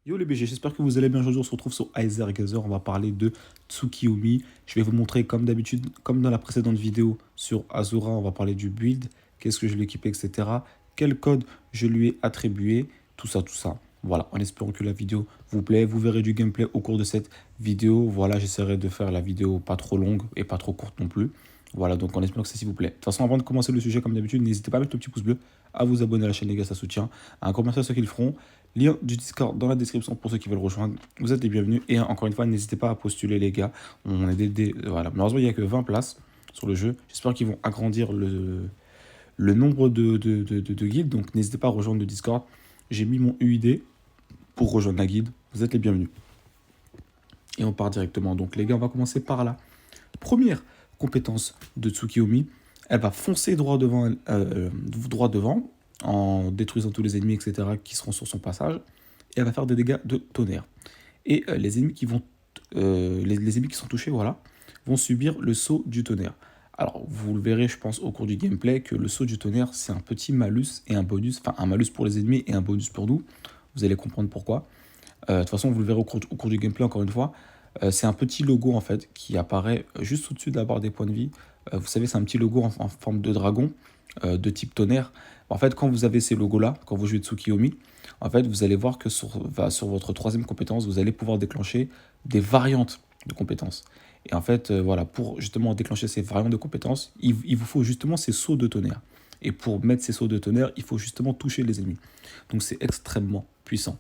Yo les BG, j'espère que vous allez bien. Aujourd'hui, on se retrouve sur Aizer Gazer. On va parler de Tsukiyomi. Je vais vous montrer, comme d'habitude, comme dans la précédente vidéo sur Azura, on va parler du build, qu'est-ce que je lui ai équipé, etc. Quel code je lui ai attribué, tout ça, tout ça. Voilà, en espérant que la vidéo vous plaît. Vous verrez du gameplay au cours de cette vidéo. Voilà, j'essaierai de faire la vidéo pas trop longue et pas trop courte non plus. Voilà, donc en espérant que ça s'il vous plaît. De toute façon, avant de commencer le sujet, comme d'habitude, n'hésitez pas à mettre le petit pouce bleu, à vous abonner à la chaîne, les gars, ça soutient. Un commentaire à ceux qui le feront. Lien du Discord dans la description pour ceux qui veulent rejoindre. Vous êtes les bienvenus. Et encore une fois, n'hésitez pas à postuler, les gars. On est voilà. Malheureusement, il n'y a que 20 places sur le jeu. J'espère qu'ils vont agrandir le nombre de guildes. Donc, n'hésitez pas à rejoindre le Discord. J'ai mis mon UID pour rejoindre la guilde. Vous êtes les bienvenus. Et on part directement. Donc, les gars, on va commencer par là. Première compétence de Tsukiyomi. Elle va foncer droit devant, en détruisant tous les ennemis, etc., qui seront sur son passage. Et elle va faire des dégâts de tonnerre. Et les ennemis les ennemis qui sont touchés, voilà, vont subir le saut du tonnerre. Alors, vous le verrez, je pense, au cours du gameplay, que le saut du tonnerre, c'est un petit malus et un bonus, enfin un malus pour les ennemis et un bonus pour nous. Vous allez comprendre pourquoi. De toute façon, vous le verrez au cours du gameplay, encore une fois. C'est un petit logo, en fait, qui apparaît juste au-dessus de la barre des points de vie. Vous savez, c'est un petit logo en forme de dragon, de type tonnerre. En fait, quand vous avez ces logos-là, quand vous jouez Tsukiyomi, en fait, vous allez voir que sur votre troisième compétence, vous allez pouvoir déclencher des variantes de compétences. Et en fait, voilà, pour justement déclencher ces variantes de compétences, il vous faut justement ces sauts de tonnerre. Et pour mettre ces sauts de tonnerre, il faut justement toucher les ennemis. Donc c'est extrêmement puissant.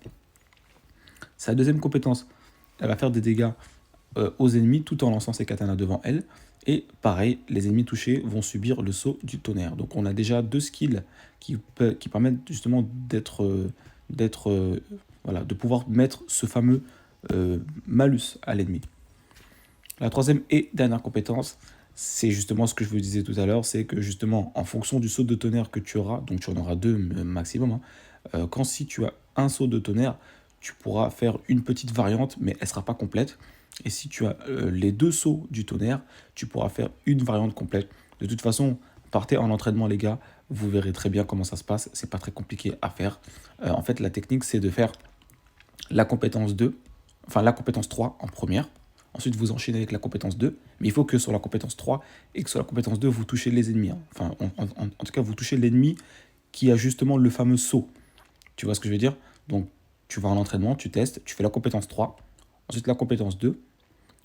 Sa deuxième compétence, elle va faire des dégâts aux ennemis tout en lançant ses katanas devant elle. Et pareil, les ennemis touchés vont subir le saut du tonnerre. Donc on a déjà deux skills qui permettent justement voilà, de pouvoir mettre ce fameux malus à l'ennemi. La troisième et dernière compétence, c'est justement ce que je vous disais tout à l'heure, c'est que justement en fonction du saut de tonnerre que tu auras, donc tu en auras deux maximum, hein, quand si tu as un saut de tonnerre, tu pourras faire une petite variante, mais elle ne sera pas complète. Et si tu as les deux sauts du tonnerre, tu pourras faire une variante complète. De toute façon, partez en entraînement, les gars. Vous verrez très bien comment ça se passe. C'est pas très compliqué à faire. En fait, la technique, c'est de faire la compétence 2, enfin la compétence 3 en première. Ensuite, vous enchaînez avec la compétence 2. Mais il faut que sur la compétence 3 et que sur la compétence 2, vous touchez les ennemis. Hein. Enfin, en tout cas, vous touchez l'ennemi qui a justement le fameux saut. Tu vois ce que je veux dire? Donc, tu vas en entraînement, tu testes, tu fais la compétence 3, ensuite la compétence 2,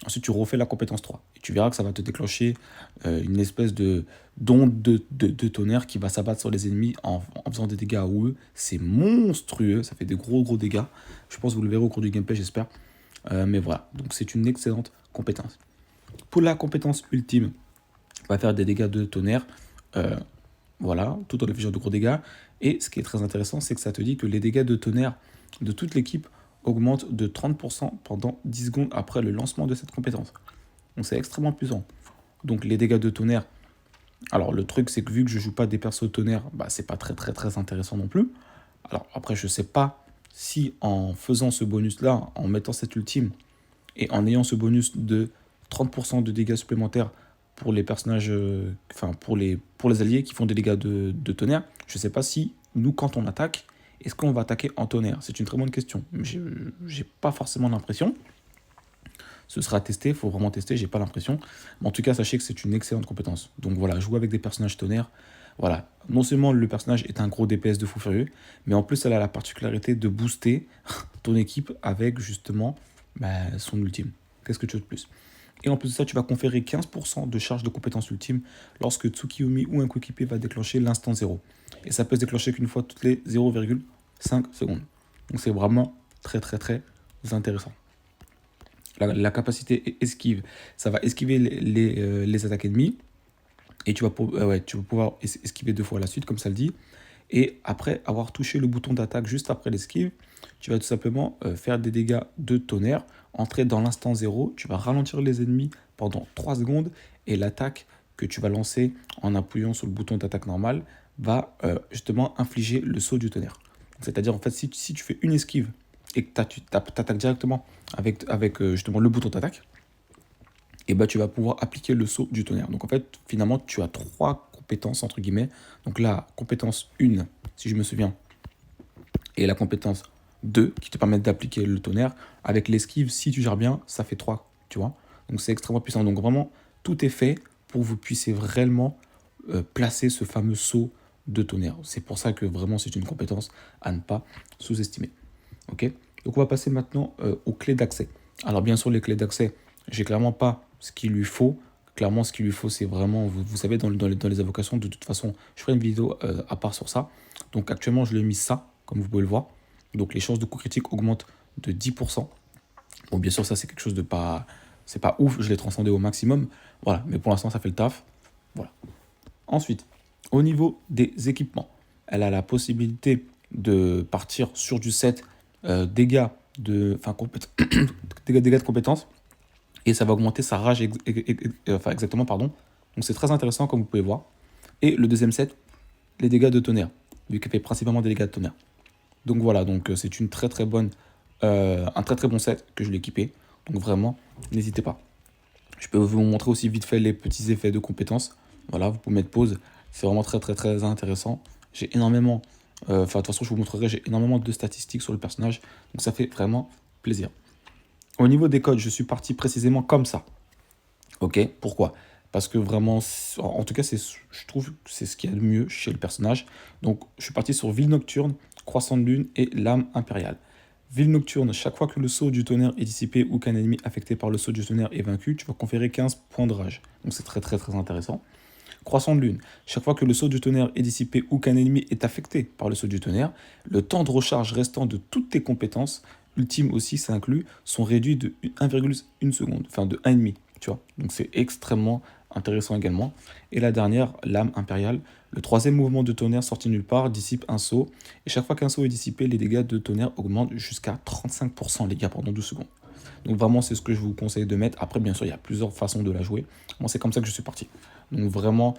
ensuite tu refais la compétence 3. Et tu verras que ça va te déclencher une espèce d'onde de tonnerre qui va s'abattre sur les ennemis en faisant des dégâts à eux. C'est monstrueux, ça fait des gros dégâts. Je pense que vous le verrez au cours du gameplay, j'espère. Mais voilà, donc c'est une excellente compétence. Pour la compétence ultime, on va faire des dégâts de tonnerre. Voilà, tout en affichant de gros dégâts. Et ce qui est très intéressant, c'est que ça te dit que les dégâts de tonnerre de toute l'équipe augmentent de 30% pendant 10 secondes après le lancement de cette compétence. Donc c'est extrêmement puissant. Donc les dégâts de tonnerre, alors le truc c'est que vu que je joue pas des persos tonnerre, bah, c'est pas très intéressant non plus. Alors après je sais pas si en faisant ce bonus là, en mettant cette ultime et en ayant ce bonus de 30% de dégâts supplémentaires pour les personnages, enfin pour les alliés qui font des dégâts de tonnerre, je sais pas si nous quand on attaque, est-ce qu'on va attaquer en tonnerre? C'est une très bonne question. J'ai pas forcément l'impression. Ce sera testé, il faut vraiment tester, j'ai pas l'impression. Mais en tout cas, sachez que c'est une excellente compétence. Donc voilà, jouer avec des personnages tonnerre. Voilà, non seulement le personnage est un gros DPS de fou furieux, mais en plus elle a la particularité de booster ton équipe avec justement son ultime. Qu'est-ce que tu veux de plus? Et en plus de ça, tu vas conférer 15% de charge de compétence ultime lorsque Tsukiyomi ou un coéquipier va déclencher l'instant 0. Et ça peut se déclencher qu'une fois toutes les 0,5 secondes. Donc c'est vraiment très intéressant. La capacité esquive, ça va esquiver les attaques ennemies. Et tu vas pouvoir esquiver 2 fois à la suite, comme ça le dit. Et après avoir touché le bouton d'attaque juste après l'esquive, tu vas tout simplement faire des dégâts de tonnerre, entrer dans l'instant 0, tu vas ralentir les ennemis pendant 3 secondes, et l'attaque que tu vas lancer en appuyant sur le bouton d'attaque normal va justement infliger le saut du tonnerre. C'est-à-dire en fait si tu fais une esquive et que tu attaques directement avec justement le bouton d'attaque, et bah, tu vas pouvoir appliquer le saut du tonnerre. Donc en fait, finalement, tu as 3 compétences, entre guillemets. Donc la compétence 1, si je me souviens, et la compétence 2 qui te permettent d'appliquer le tonnerre. Avec l'esquive, si tu gères bien, ça fait 3, tu vois. Donc c'est extrêmement puissant. Donc vraiment, tout est fait pour que vous puissiez réellement placer ce fameux saut de tonnerre. C'est pour ça que vraiment c'est une compétence à ne pas sous-estimer. Ok. Donc on va passer maintenant aux clés d'accès. Alors bien sûr les clés d'accès, j'ai clairement pas ce qu'il lui faut. Clairement ce qu'il lui faut c'est vraiment, vous savez dans les invocations, de toute façon je ferai une vidéo à part sur ça. Donc actuellement je l'ai mis ça, comme vous pouvez le voir. Donc les chances de coup critique augmentent de 10%. Bon bien sûr ça c'est quelque chose de pas, c'est pas ouf, je l'ai transcendé au maximum. Voilà, mais pour l'instant ça fait le taf. Voilà. Ensuite, au niveau des équipements, elle a la possibilité de partir sur du set dégâts de, dégâts de compétences et ça va augmenter sa rage exactement, pardon. Donc c'est très intéressant comme vous pouvez voir. Et le deuxième set, les dégâts de tonnerre, vu qu'elle fait principalement des dégâts de tonnerre. Donc voilà, donc c'est une très très bonne, un très très bon set que je l'ai équipé. Donc vraiment, n'hésitez pas. Je peux vous montrer aussi vite fait les petits effets de compétences. Voilà, vous pouvez mettre pause. C'est vraiment très très très intéressant. J'ai énormément, de toute façon je vous montrerai, j'ai énormément de statistiques sur le personnage. Donc ça fait vraiment plaisir. Au niveau des codes, je suis parti précisément comme ça. Ok, pourquoi? Parce que vraiment, en tout cas, je trouve que c'est ce qu'il y a de mieux chez le personnage. Donc je suis parti sur Ville Nocturne, Croissant de Lune et Lame Impériale. Ville Nocturne, chaque fois que le sceau du tonnerre est dissipé ou qu'un ennemi affecté par le sceau du tonnerre est vaincu, tu vas conférer 15 points de rage. Donc c'est très très très intéressant. Croissant de Lune, chaque fois que le sceau du tonnerre est dissipé ou qu'un ennemi est affecté par le sceau du tonnerre, le temps de recharge restant de toutes tes compétences, ultimes aussi ça inclut, sont réduits de 1,1 seconde, enfin de 1,5, tu vois. Donc c'est extrêmement intéressant également. Et la dernière, Lame Impériale, le troisième mouvement de tonnerre sorti nulle part dissipe un sceau, et chaque fois qu'un sceau est dissipé, les dégâts de tonnerre augmentent jusqu'à 35% les gars pendant 12 secondes. Donc vraiment c'est ce que je vous conseille de mettre. Après bien sûr il y a plusieurs façons de la jouer. Moi c'est comme ça que je suis parti. Donc vraiment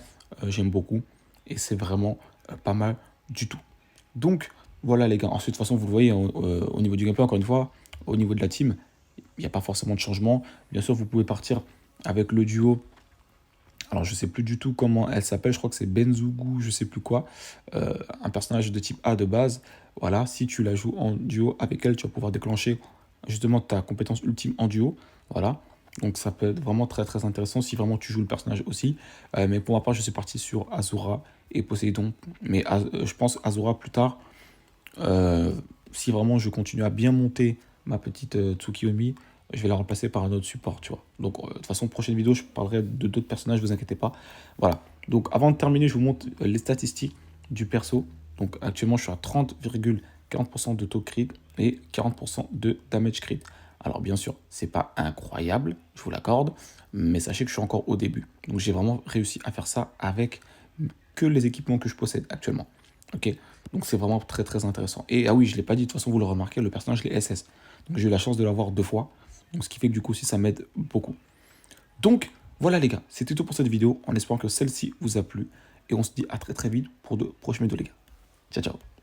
j'aime beaucoup et c'est vraiment pas mal du tout. Donc voilà les gars, ensuite de toute façon vous le voyez au niveau du gameplay encore une fois, au niveau de la team, il n'y a pas forcément de changement. Bien sûr vous pouvez partir avec le duo. Alors je sais plus du tout comment elle s'appelle, je crois que c'est Benzougou, je sais plus quoi, un personnage de type A de base. Voilà, si tu la joues en duo avec elle, tu vas pouvoir déclencher justement ta compétence ultime en duo. Voilà, donc ça peut être vraiment très très intéressant si vraiment tu joues le personnage aussi. Mais pour ma part, je suis parti sur Azura et Poséidon. Mais je pense Azura plus tard, si vraiment je continue à bien monter ma petite Tsukiyomi, je vais la remplacer par un autre support, tu vois. Donc, de toute façon, prochaine vidéo, je parlerai de d'autres personnages, vous inquiétez pas. Voilà. Donc, avant de terminer, je vous montre les statistiques du perso. Donc, actuellement, je suis à 30,40% de taux crit et 40% de damage crit. Alors, bien sûr, c'est pas incroyable, je vous l'accorde, mais sachez que je suis encore au début. Donc, j'ai vraiment réussi à faire ça avec que les équipements que je possède actuellement. Ok, donc c'est vraiment très très intéressant. Et ah oui, je ne l'ai pas dit, de toute façon, vous le remarquez, le personnage, je l'ai SS. Donc, j'ai eu la chance de l'avoir 2 fois. Donc, ce qui fait que du coup aussi ça m'aide beaucoup. Donc voilà les gars, c'était tout pour cette vidéo en espérant que celle-ci vous a plu. Et on se dit à très très vite pour de prochaines vidéos les gars. Ciao ciao.